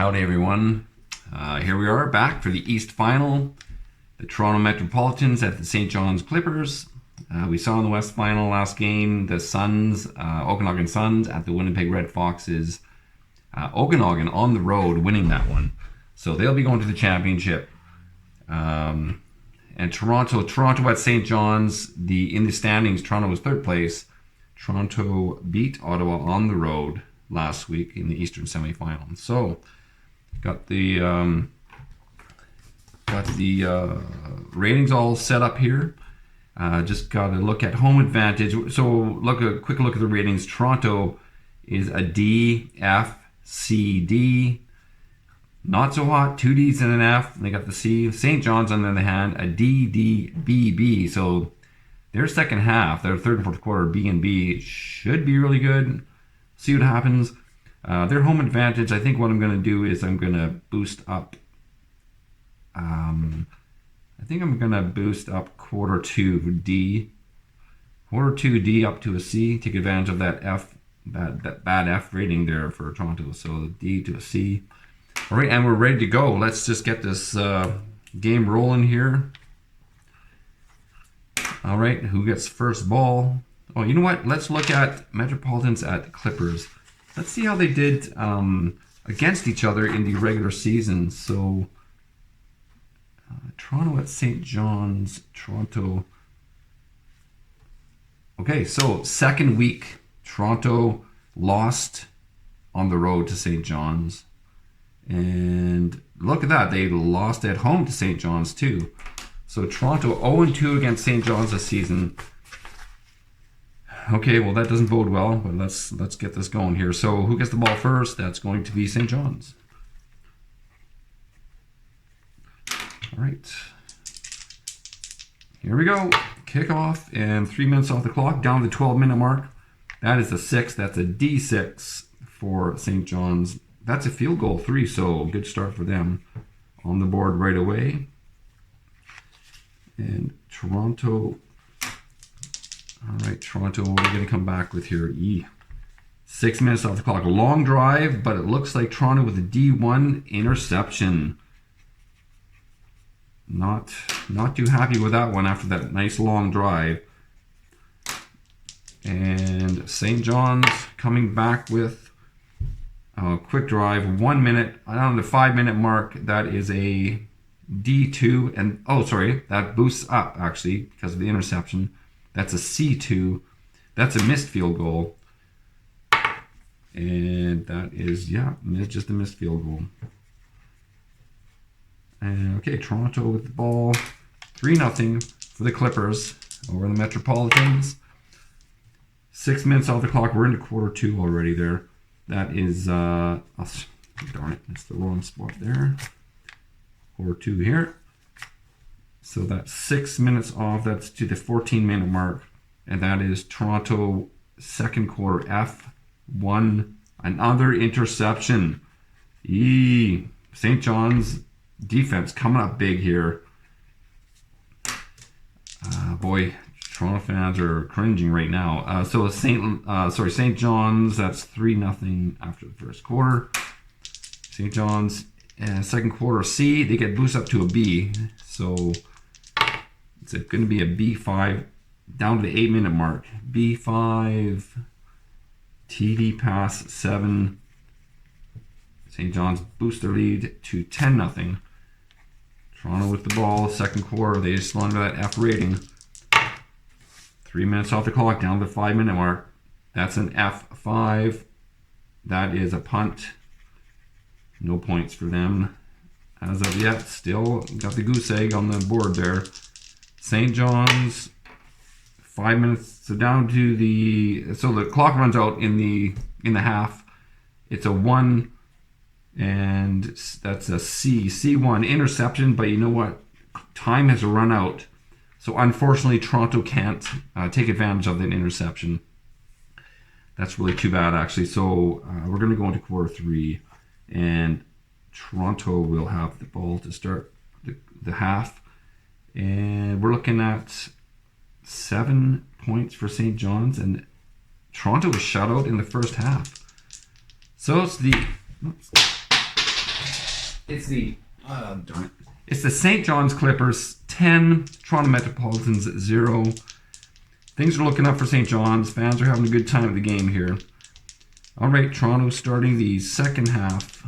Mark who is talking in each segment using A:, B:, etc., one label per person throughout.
A: Howdy everyone. Here we are back for the East Final. The Toronto Metropolitans at the St. John's Clippers. We saw in the West Final last game the Suns, Okanagan Suns at the Winnipeg Red Foxes. Okanagan on the road winning that one. So they'll be going to the championship. And Toronto at St. John's, in the standings, Toronto was third place. Toronto beat Ottawa on the road last week in the Eastern semifinal. So got the ratings all set up here. Just got to look at home advantage. So quick look at the ratings. Toronto is a D, F, C, D. Not so hot, 2 Ds and an F. They got the C. St. John's, on the other hand, a D, D, B, B. So their second half, their third and fourth quarter, B and B, should be really good. See what happens. Their home advantage, I think what I'm going to do is I'm going to boost up. I think I'm going to boost up quarter 2 D. Quarter 2 D up to a C. Take advantage of that F, that bad F rating there for Toronto. So D to a C. All right, and we're ready to go. Let's just get this game rolling here. All right, who gets first ball? Oh, you know what? Let's look at Metropolitans at Clippers. Let's see how they did against each other in the regular season. So, Toronto at St. John's. Toronto. Okay, so second week, Toronto lost on the road to St. John's. And look at that, they lost at home to St. John's too. So Toronto 0-2 against St. John's this season. Okay, well that doesn't bode well, but let's get this going here. So who gets the ball first? That's going to be St. John's. All right. Here we go. Kickoff and 3 minutes off the clock, down to the 12-minute mark. That is a 6. That's a D6 for St. John's. That's a field goal 3, so good start for them. On the board right away. And Toronto. All right, Toronto, what are we going to come back with here? 6 minutes off the clock. A long drive, but it looks like Toronto with a D1 interception. Not too happy with that one after that nice long drive. And St. John's coming back with quick drive, 1 minute, on the 5-minute mark. That is a D2, and that boosts up actually because of the interception. That's a C2. That's a missed field goal, and that is just a missed field goal. And okay, Toronto with the ball, 3-0 for the Clippers over the Metropolitans. 6 minutes off the clock. We're into quarter 2 already there. That is, darn it, that's the wrong spot there. Quarter 2 here. So that's 6 minutes off. That's to the 14-minute mark. And that is Toronto second quarter F1. Another interception. St. John's defense coming up big here. Boy, Toronto fans are cringing right now. So St. John's, that's 3-0 after the first quarter. St. John's, second quarter C, they get boosted up to a B. So it's going to be a B5 down to the 8-minute mark. B5, TD pass 7. St. John's boost their lead to 10-0. Toronto with the ball, second quarter, they just slung to that F rating. 3 minutes off the clock, down to the 5-minute mark. That's an F5. That is a punt. No points for them as of yet. Still got the goose egg on the board there. St. John's, 5 minutes. So down to the clock runs out in the half. It's a 1, and that's a C1 interception. But you know what? Time has run out. So unfortunately, Toronto can't take advantage of that interception. That's really too bad, actually. So we're going to go into quarter 3, and Toronto will have the ball to start the half. And we're looking at 7 points for St. John's, and Toronto was shut out in the first half. So it's the It's the darn it. It's the St. John's Clippers 10, Toronto Metropolitans 0. Things are looking up for St. John's. Fans are having a good time at the game here. All right, Toronto starting the second half.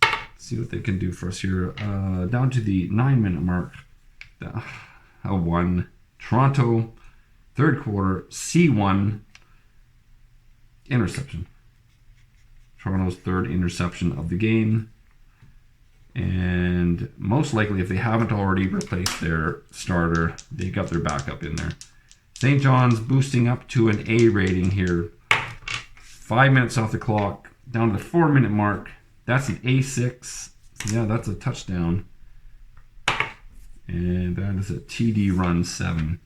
A: Let's see what they can do for us here. Down to the 9-minute mark. A 1. Toronto, third quarter, C1, interception. Toronto's third interception of the game. And most likely, if they haven't already replaced their starter, they got their backup in there. St. John's boosting up to an A rating here. 5 minutes off the clock, down to the 4-minute mark. That's an A6. Yeah, that's a touchdown. And that is a TD run 7.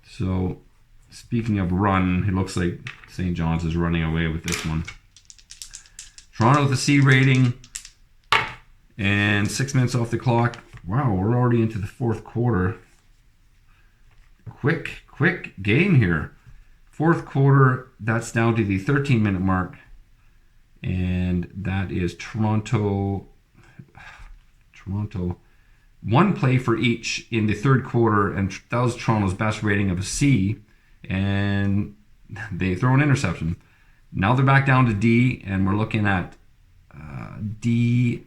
A: So, speaking of run, it looks like St. John's is running away with this one. Toronto with a C rating. And 6 minutes off the clock. Wow, we're already into the fourth quarter. Quick game here. Fourth quarter, that's down to the 13-minute mark. And that is Toronto. One play for each in the third quarter, and that was Toronto's best rating of a C. And they throw an interception. Now they're back down to D, and we're looking at D.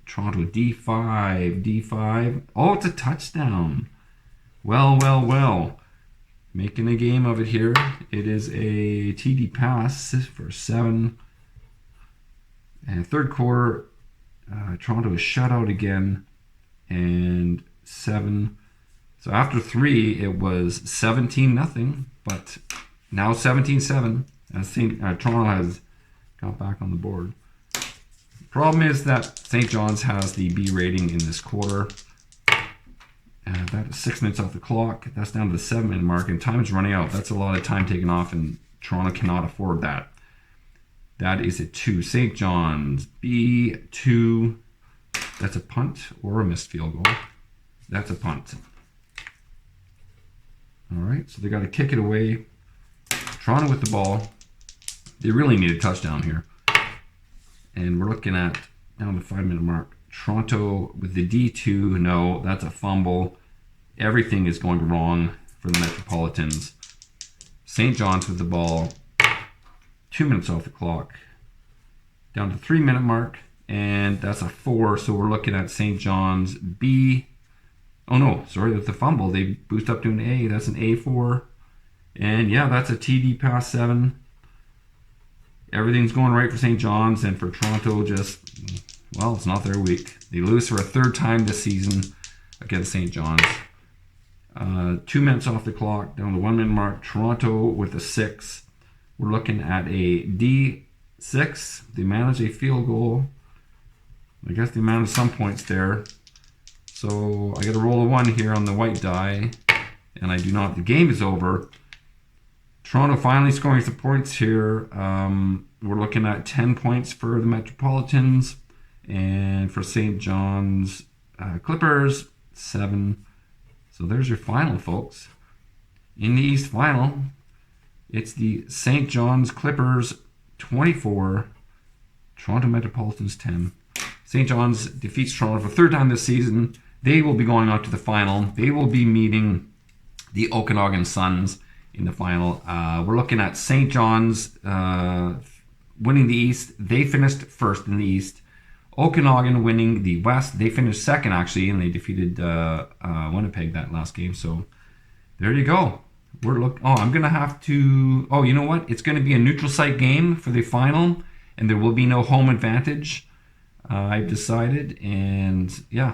A: Toronto D5. Oh, it's a touchdown. Well. Making a game of it here. It is a TD pass for 7. And third quarter, Toronto is shut out again. And 7. So after 3, it was 17-0. But now 17-7. As Toronto has got back on the board. Problem is that St. John's has the B rating in this quarter. That is 6 minutes off the clock. That's down to the 7-minute mark, and time is running out. That's a lot of time taken off, and Toronto cannot afford that. That is a 2. St. John's B2. That's a punt or a missed field goal. That's a punt. All right, so they got to kick it away. Toronto with the ball. They really need a touchdown here. And we're looking at down the 5-minute mark. Toronto with the D2. No, that's a fumble. Everything is going wrong for the Metropolitans. St. John's with the ball. 2 minutes off the clock. Down to 3-minute mark. And that's a 4. So we're looking at St. John's B. Oh no, sorry, with the fumble. They boost up to an A. That's an A4. And yeah, that's a TD pass 7. Everything's going right for St. John's, and for Toronto, well, it's not their week. They lose for a third time this season against St. John's. 2 minutes off the clock, down to 1-minute mark. Toronto with a 6. We're looking at a D6. They manage a field goal. I guess they managed some points there. So I got to roll a 1 here on the white die, and I do not. The game is over. Toronto finally scoring some points here. We're looking at 10 points for the Metropolitans, and for St. John's Clippers, 7. So there's your final, folks. In the East Final, it's the St. John's Clippers 24, Toronto Metropolitans 10. St. John's defeats Toronto for the third time this season. They will be going out to the final. They will be meeting the Okanagan Suns in the final. We're looking at St. John's winning the East. They finished first in the East. Okanagan winning the West. They finished second, actually, and they defeated Winnipeg that last game. So there you go. I'm going to have to... Oh, you know what? It's going to be a neutral site game for the final, and there will be no home advantage. I've decided, and yeah,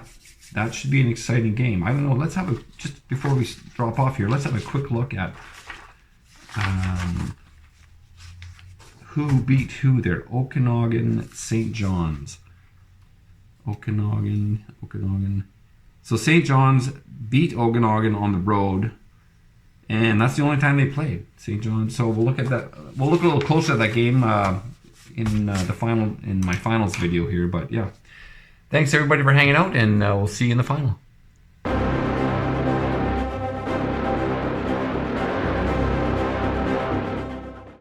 A: that should be an exciting game. I don't know. Let's have just before we drop off here, let's have a quick look at who beat who there. Okanagan, St. John's. Okanagan. So St. John's beat Okanagan on the road, and that's the only time they played. St. John's. So we'll look at that. We'll look a little closer at that game in my finals video here. But yeah, thanks everybody for hanging out, and we'll see you in the final.